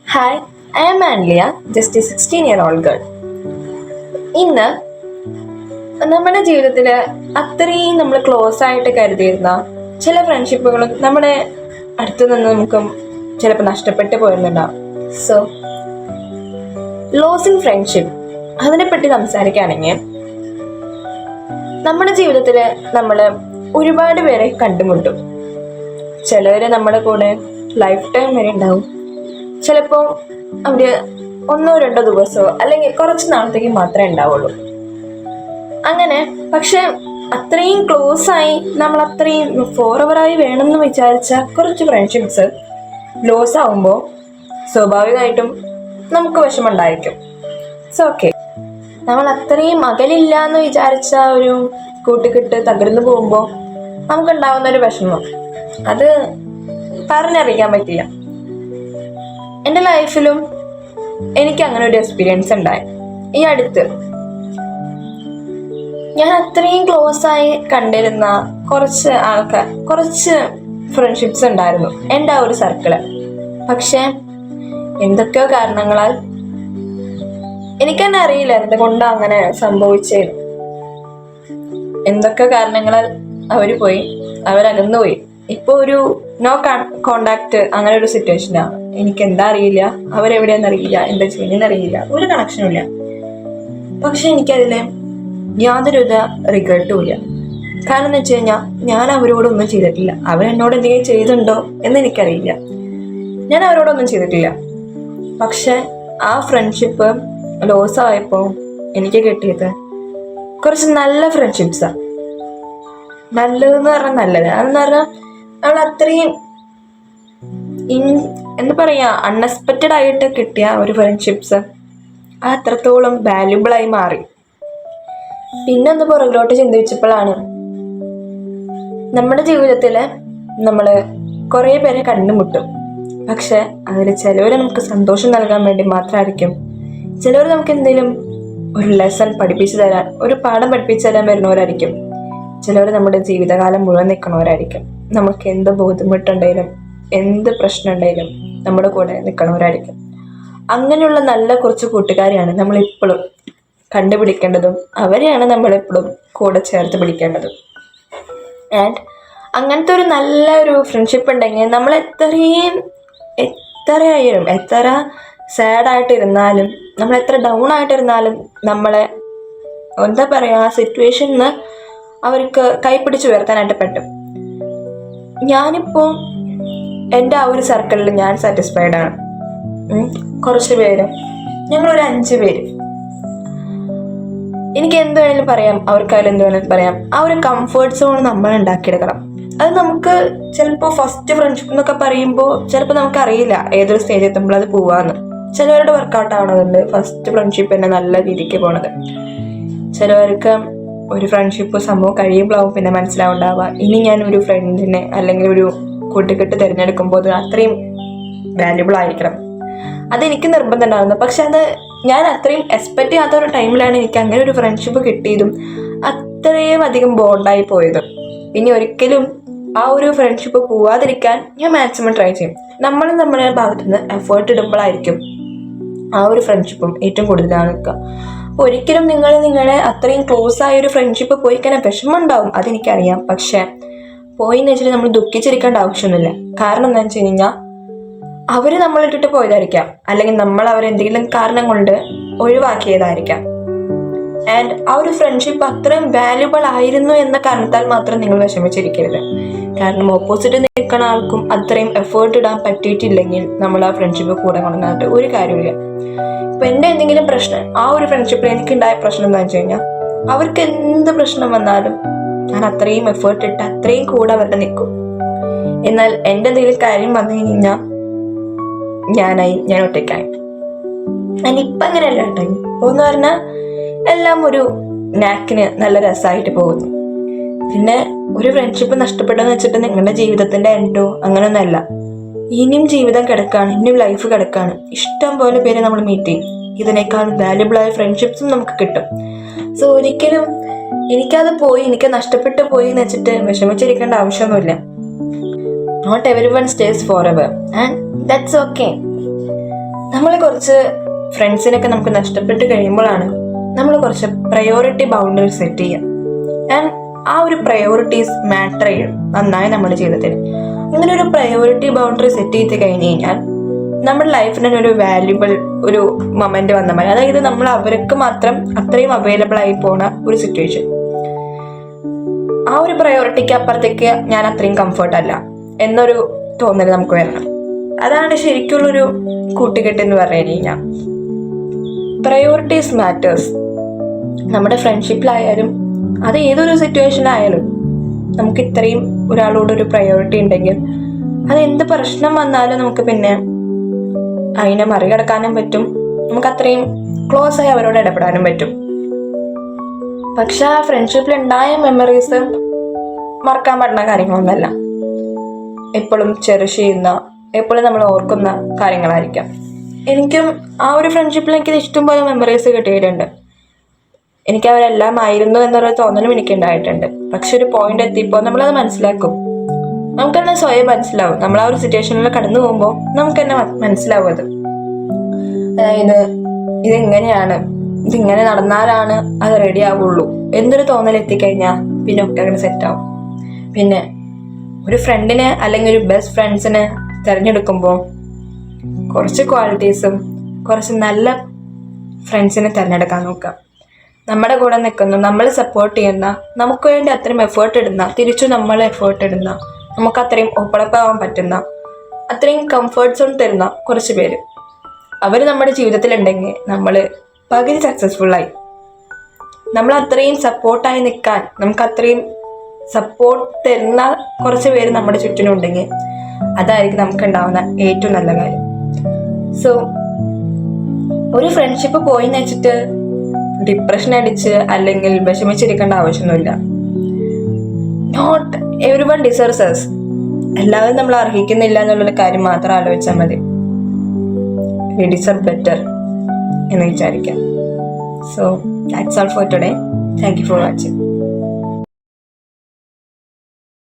Hi, I am Anlia, just a 16-year-old girl. ഇന്ന് നമ്മുടെ ജീവിതത്തിൽ അത്രയും നമ്മൾ ക്ലോസ് ആയിട്ട് കരുതിയിരുന്ന ചില ഫ്രണ്ട്ഷിപ്പുകളും നമ്മുടെ അടുത്ത് നിന്ന് നമുക്ക് ചിലപ്പോൾ നഷ്ടപ്പെട്ടു പോയിരുന്നുണ്ടാവും. സോ ലോസിങ് ഫ്രണ്ട്ഷിപ്പ് അതിനെപ്പറ്റി സംസാരിക്കുകയാണെങ്കിൽ നമ്മുടെ ജീവിതത്തിൽ നമ്മൾ ഒരുപാട് പേരെ കണ്ടുമുട്ടും. ചിലവർ നമ്മുടെ കൂടെ ലൈഫ് ടൈം വരെ ഉണ്ടാവും. ചിലപ്പോൾ അവർ ഒന്നോ രണ്ടോ ദിവസമോ അല്ലെങ്കിൽ കുറച്ച് നാളത്തേക്ക് മാത്രമേ ഉണ്ടാവുള്ളൂ. അങ്ങനെ പക്ഷെ അത്രയും ക്ലോസ് ആയി നമ്മൾ അത്രയും ഫോറവറായി വേണമെന്ന് വിചാരിച്ച കുറച്ച് ഫ്രണ്ട്ഷിപ്സ് ലോസ് ആവുമ്പോൾ സ്വാഭാവികമായിട്ടും നമുക്ക് വിഷമമുണ്ടായിരിക്കും. It's okay. നമ്മൾ അത്രയും അകലില്ല എന്ന് വിചാരിച്ച ഒരു കൂട്ടുകെട്ട് തകർന്നു പോകുമ്പോൾ നമുക്കുണ്ടാവുന്ന ഒരു വിഷമം അത് പറഞ്ഞറിയിക്കാൻ പറ്റില്ല. എൻ്റെ ലൈഫിലും എനിക്ക് അങ്ങനെ ഒരു എക്സ്പീരിയൻസ് ഉണ്ടായി. ഈ അടുത്ത് ഞാൻ അത്രയും ക്ലോസ് ആയി കണ്ടിരുന്ന കുറച്ച് ഫ്രണ്ട്ഷിപ്സ് ഉണ്ടായിരുന്നു എൻ്റെ ആ ഒരു സർക്കിള്. പക്ഷെ എന്തൊക്കെയോ കാരണങ്ങളാൽ എനിക്കെന്നെ അറിയില്ല എന്തുകൊണ്ടാണ് അങ്ങനെ സംഭവിച്ചത്. എന്തൊക്കെ കാരണങ്ങളാൽ അവരകന്നുപോയി. ഇപ്പൊ ഒരു നോ കോണ്ടാക്ട് അങ്ങനെ ഒരു സിറ്റുവേഷനാണ്. എനിക്ക് എന്താ അറിയില്ല, അവരെവിടെയെന്ന് അറിയില്ല, എന്താ ചെയ്യുന്നതെന്ന് അറിയില്ല, ഒരു കണക്ഷനും ഇല്ല. പക്ഷെ എനിക്കതിൽ യാതൊരുവിധ റിഗ്രറ്റും ഇല്ല. കാരണം എന്ന് വെച്ച് കഴിഞ്ഞാൽ ഞാൻ അവരോടൊന്നും ചെയ്തിട്ടില്ല. അവരെന്നോട് എന്തെങ്കിലും ചെയ്തിട്ടുണ്ടോ എന്ന് എനിക്കറിയില്ല. ഞാൻ അവരോടൊന്നും ചെയ്തിട്ടില്ല. പക്ഷെ ആ ഫ്രണ്ട്ഷിപ്പ് ലോസ് ആയപ്പോൾ എനിക്ക് കിട്ടിയത് കുറച്ച് നല്ല ഫ്രണ്ട്ഷിപ്സാണ്. നല്ലതെന്ന് പറഞ്ഞാൽ നല്ലത് അതെന്ന് പറഞ്ഞാൽ നമ്മൾ അത്രയും എന്താ പറയുക അൺഎക്സ്പെക്റ്റഡ് ആയിട്ട് കിട്ടിയ ഒരു ഫ്രണ്ട്ഷിപ്സ് അത്രത്തോളം വാല്യുബിളായി മാറി. പിന്നെ ഒന്ന് പുറകിലോട്ട് ചിന്തിച്ചപ്പോഴാണ് നമ്മുടെ ജീവിതത്തിൽ നമ്മൾ കുറേ പേരെ കണ്ടുമുട്ടും. പക്ഷെ അതിൽ ചിലവർ നമുക്ക് സന്തോഷം നൽകാൻ വേണ്ടി മാത്രമായിരിക്കും. ചിലവർ നമുക്ക് എന്തെങ്കിലും ഒരു ലെസൺ പഠിപ്പിച്ചു തരാൻ, ഒരു പാഠം പഠിപ്പിച്ചു തരാൻ വരുന്നവരായിരിക്കും. ചിലവർ നമ്മുടെ ജീവിതകാലം മുഴുവൻ നിൽക്കണവരായിരിക്കും. നമുക്ക് എന്ത് ബുദ്ധിമുട്ടുണ്ടെങ്കിലും എന്ത് പ്രശ്നം ഉണ്ടെങ്കിലും നമ്മുടെ കൂടെ നിൽക്കണവരായിരിക്കും. അങ്ങനെയുള്ള നല്ല കുറച്ച് കൂട്ടുകാരെയാണ് നമ്മളെപ്പോഴും കണ്ടുപിടിക്കേണ്ടതും അവരെയാണ് നമ്മളെപ്പോഴും കൂടെ ചേർത്ത് പിടിക്കേണ്ടതും. ആൻഡ് അങ്ങനത്തെ ഒരു നല്ലൊരു ഫ്രണ്ട്ഷിപ്പ് ഉണ്ടെങ്കിൽ നമ്മൾ എത്രയായാലും എത്ര സാഡായിട്ടിരുന്നാലും നമ്മൾ എത്ര ഡൗൺ ആയിട്ടിരുന്നാലും നമ്മളെ എന്താ പറയുക ആ സിറ്റുവേഷനിൽ നിന്ന് അവർക്ക് കൈപ്പിടിച്ച് ഉയർത്താനായിട്ട് പറ്റും. ഞാനിപ്പോൾ എൻ്റെ ആ ഒരു സർക്കിളിൽ ഞാൻ സാറ്റിസ്ഫൈഡ് ആണ്. കുറച്ച് പേര്, ഞങ്ങളൊരു 5 പേര്. എനിക്ക് എന്ത് വേണമെങ്കിലും പറയാം, അവർക്കായാലും എന്ത് വേണമെങ്കിലും പറയാം. ആ ഒരു കംഫേർട്ട് സോൺ നമ്മൾ ഉണ്ടാക്കിയെടുക്കണം. അത് നമുക്ക് ചിലപ്പോൾ ഫസ്റ്റ് ഫ്രണ്ട്ഷിപ്പ് എന്നൊക്കെ പറയുമ്പോൾ ചിലപ്പോൾ നമുക്കറിയില്ല ഏതൊരു സ്റ്റേജ് എത്തുമ്പോൾ അത് പോവാന്ന്. ചിലവരുടെ വർക്കൗട്ട് ആവണതുണ്ട് ഫസ്റ്റ് ഫ്രണ്ട്ഷിപ്പ് തന്നെ നല്ല രീതിക്ക് പോണത്. ചിലവർക്ക് ഒരു ഫ്രണ്ട്ഷിപ്പ് സംഭവം കഴിയുമ്പോഴാവും പിന്നെ മനസ്സിലാവുണ്ടാവുക ഇനി ഞാൻ ഒരു ഫ്രണ്ടിനെ അല്ലെങ്കിൽ ഒരു കൂട്ടുകെട്ട് തിരഞ്ഞെടുക്കുമ്പോൾ അത് അത്രയും വാല്യുബിൾ ആയിരിക്കണം. അതെനിക്ക് നിർബന്ധം ഉണ്ടാകുന്നു. പക്ഷെ അത് ഞാൻ അത്രയും എക്സ്പെക്ട് ചെയ്യാത്ത ഒരു ടൈമിലാണ് എനിക്ക് അങ്ങനെ ഒരു ഫ്രണ്ട്ഷിപ്പ് കിട്ടിയതും അത്രയും അധികം ബോണ്ടായി പോയതും. ഇനി ഒരിക്കലും ആ ഒരു ഫ്രണ്ട്ഷിപ്പ് പോവാതിരിക്കാൻ ഞാൻ മാക്സിമം ട്രൈ ചെയ്യും. നമ്മുടെ ഭാഗത്തുനിന്ന് എഫേർട്ട് ഇടുമ്പോഴായിരിക്കും ആ ഒരു ഫ്രണ്ട്ഷിപ്പും ഏറ്റവും കൂടുതലാണ് നിൽക്കുക. ഒരിക്കലും നിങ്ങളെ അത്രയും ക്ലോസ് ആയ ഒരു ഫ്രണ്ട്ഷിപ്പ് പോയി കഴിഞ്ഞാൽ വിഷമം ഉണ്ടാവും, അതെനിക്കറിയാം. പക്ഷെ പോയിന്ന് വെച്ചിട്ട് നമ്മൾ ദുഃഖിച്ചിരിക്കേണ്ട ആവശ്യമൊന്നുമില്ല. കാരണം എന്താണെന്ന് വെച്ച് കഴിഞ്ഞാൽ അവർ നമ്മളിട്ടിട്ട് പോയതായിരിക്കാം, അല്ലെങ്കിൽ നമ്മൾ അവരെന്തെങ്കിലും കാരണം കൊണ്ട് ഒഴിവാക്കിയതായിരിക്കാം. ആൻഡ് ആ ഒരു ഫ്രണ്ട്ഷിപ്പ് അത്രയും വാല്യുബിൾ ആയിരുന്നു എന്ന കാരണത്താൽ മാത്രം നിങ്ങൾ വിഷമിച്ചിരിക്കരുത്. കാരണം ഓപ്പോസിറ്റ് നിൽക്കുന്ന ആൾക്കും അത്രയും എഫേർട്ട് ഇടാൻ പറ്റിയിട്ടില്ലെങ്കിൽ നമ്മൾ ആ ഫ്രണ്ട്ഷിപ്പ് കൂടെ കൊണ്ടുവന്നിട്ട് ഒരു കാര്യമില്ല. ഇപ്പം എൻ്റെ എന്തെങ്കിലും പ്രശ്നം, ആ ഒരു ഫ്രണ്ട്ഷിപ്പിൽ എനിക്കുണ്ടായ പ്രശ്നം എന്താണെന്ന് വെച്ച് കഴിഞ്ഞാൽ അവർക്ക് എന്ത് പ്രശ്നം വന്നാലും ഞാൻ അത്രയും എഫേർട്ട് ഇട്ട് അത്രയും കൂടെ അവരുടെ നിൽക്കും. എന്നാൽ എൻ്റെ എന്തെങ്കിലും കാര്യം വന്നു കഴിഞ്ഞാൽ ഞാൻ ഒറ്റയ്ക്കായി. ഞാനിപ്പം അങ്ങനെയല്ല കേട്ടോ. ഇപ്പോൾ എന്ന് പറഞ്ഞാൽ എല്ലാം ഒരു നാക്കിന് നല്ല രസമായിട്ട് പോകുന്നു. പിന്നെ ഒരു ഫ്രണ്ട്ഷിപ്പ് നഷ്ടപ്പെട്ടെന്ന് വെച്ചിട്ട് നിങ്ങളുടെ ജീവിതത്തിന്റെ എൻഡോ അങ്ങനെയൊന്നുമല്ല. ഇനിയും ജീവിതം കിടക്കാണ്, ഇനിയും ലൈഫ് കിടക്കാണ്. ഇഷ്ടം പോലെ പേരെ നമ്മൾ മീറ്റ് ചെയ്യും. ഇതിനേക്കാൾ വാല്യുബിൾ ആയ ഫ്രണ്ട്ഷിപ്സും നമുക്ക് കിട്ടും. സോ ഒരിക്കലും എനിക്ക് നഷ്ടപ്പെട്ടു പോയി എന്ന് വെച്ചിട്ട് വിഷമിച്ചിരിക്കേണ്ട ആവശ്യമൊന്നുമില്ല. Not everyone stays forever and that's okay. നമ്മൾ കുറച്ച് ഫ്രണ്ട്സിനൊക്കെ നമുക്ക് നഷ്ടപ്പെട്ട് കഴിയുമ്പോഴാണ് നമ്മൾ കുറച്ച് പ്രയോറിറ്റി ബൗണ്ടറി സെറ്റ് ചെയ്യുക. ആൻഡ് ആ ഒരു പ്രയോറിറ്റീസ് മാറ്റർ ചെയ്യും നന്നായി നമ്മുടെ ജീവിതത്തിൽ. അങ്ങനെ ഒരു പ്രയോറിറ്റി ബൗണ്ടറി സെറ്റ് ചെയ്ത് കഴിഞ്ഞ് കഴിഞ്ഞാൽ നമ്മുടെ ലൈഫിന് ഒരു വാല്യുബിൾ ഒരു മൊമെന്റ് വന്ന മതി. അതായത് നമ്മൾ അവർക്ക് മാത്രം അത്രയും അവൈലബിൾ ആയി പോണ ഒരു സിറ്റുവേഷൻ. ആ ഒരു പ്രയോറിറ്റിക്ക് അപ്പുറത്തേക്ക് ഞാൻ അത്രയും കംഫർട്ട് അല്ല എന്നൊരു തോന്നൽ നമുക്ക് വരണം. അതാണ് ശരിക്കുള്ളൊരു കൂട്ടുകെട്ട് എന്ന് പറഞ്ഞു കഴിഞ്ഞാൽ. Priorities matters. നമ്മുടെ ഫ്രണ്ട്ഷിപ്പിലായാലും അത് ഏതൊരു സിറ്റുവേഷനിലായാലും നമുക്ക് ഇത്രയും ഒരാളോടൊരു പ്രയോറിറ്റി ഉണ്ടെങ്കിൽ അത് എന്ത് പ്രശ്നം വന്നാലും നമുക്ക് പിന്നെ അതിനെ മറികടക്കാനും പറ്റും. നമുക്ക് അത്രയും ക്ലോസ് ആയി അവരോട് ഇടപെടാനും പറ്റും. പക്ഷെ ആ ഫ്രണ്ട്ഷിപ്പിൽ ഉണ്ടായ മെമ്മറീസ് മറക്കാൻ പറ്റുന്ന കാര്യങ്ങളൊന്നുമല്ല. എപ്പോഴും ചെറിഷ് ചെയ്യുന്ന, എപ്പോഴും നമ്മൾ ഓർക്കുന്ന കാര്യങ്ങളായിരിക്കാം. എനിക്കും ആ ഒരു ഫ്രണ്ട്ഷിപ്പിൽ എനിക്ക് ഇഷ്ടംപോലെ മെമ്മറീസ് കിട്ടിയിട്ടുണ്ട്. എനിക്ക് അവരെല്ലാം ആയിരുന്നു എന്നൊരു തോന്നലും എനിക്ക് ഉണ്ടായിട്ടുണ്ട്. പക്ഷെ ഒരു പോയിന്റ് എത്തിയപ്പോൾ നമ്മളത് മനസ്സിലാക്കും. നമുക്ക് തന്നെ സ്വയം മനസ്സിലാവും. നമ്മൾ ആ ഒരു സിറ്റുവേഷനിൽ കടന്നു പോകുമ്പോൾ നമുക്ക് തന്നെ മനസ്സിലാവും അത്. അതായത് ഇതിങ്ങനെയാണ്, ഇതിങ്ങനെ നടന്നാലാണ് അത് റെഡി ആവുള്ളൂ എന്നൊരു തോന്നൽ എത്തിക്കഴിഞ്ഞാൽ പിന്നെ ഒക്കെ അങ്ങനെ സെറ്റ് ആവും. പിന്നെ ഒരു ഫ്രണ്ടിനെ അല്ലെങ്കിൽ ഒരു ബെസ്റ്റ് ഫ്രണ്ട്സിനെ തിരഞ്ഞെടുക്കുമ്പോൾ കുറച്ച് ക്വാളിറ്റീസും കുറച്ച് നല്ല ഫ്രണ്ട്സിനെ തിരഞ്ഞെടുക്കാൻ നോക്കുക. നമ്മുടെ കൂടെ നിൽക്കുന്ന, നമ്മളെ സപ്പോർട്ട് ചെയ്യുന്ന, നമുക്ക് വേണ്ടി അത്രയും എഫേർട്ട് ഇടുന്ന, തിരിച്ചു നമ്മൾ എഫേർട്ട് ഇടുന്ന, നമുക്ക് അത്രയും ഒപ്പളപ്പാവാൻ പറ്റുന്ന, അത്രയും കംഫർട്ട് സോൺ തരുന്ന കുറച്ച് പേര് അവർ നമ്മുടെ ജീവിതത്തിലുണ്ടെങ്കിൽ നമ്മൾ പകുതി സക്സസ്ഫുള്ളായി. നമ്മൾ അത്രയും സപ്പോർട്ടായി നിൽക്കാൻ, നമുക്ക് അത്രയും സപ്പോർട്ട് തരുന്ന കുറച്ച് പേര് നമ്മുടെ ചുറ്റിനുണ്ടെങ്കിൽ അതായിരിക്കും നമുക്ക് ഉണ്ടാവുന്ന ഏറ്റവും നല്ല കാര്യം. സോ ഒരു ഫ്രണ്ട്ഷിപ്പ് പോയിന്ന് വെച്ചിട്ട് ഡിപ്രഷൻ അടിച്ച് അല്ലെങ്കിൽ വിഷമിച്ചിരിക്കേണ്ട ആവശ്യമൊന്നുമില്ല. Not everyone deserves us. എല്ലാവരും നമ്മൾ അർഹിക്കുന്നില്ല എന്നുള്ളൊരു കാര്യം മാത്രം ആലോചിച്ചാൽ മതി. വി ഡിസർവ് ബെറ്റർ എന്ന് വിചാരിക്കാം. So that's all for today. Thank you for watching.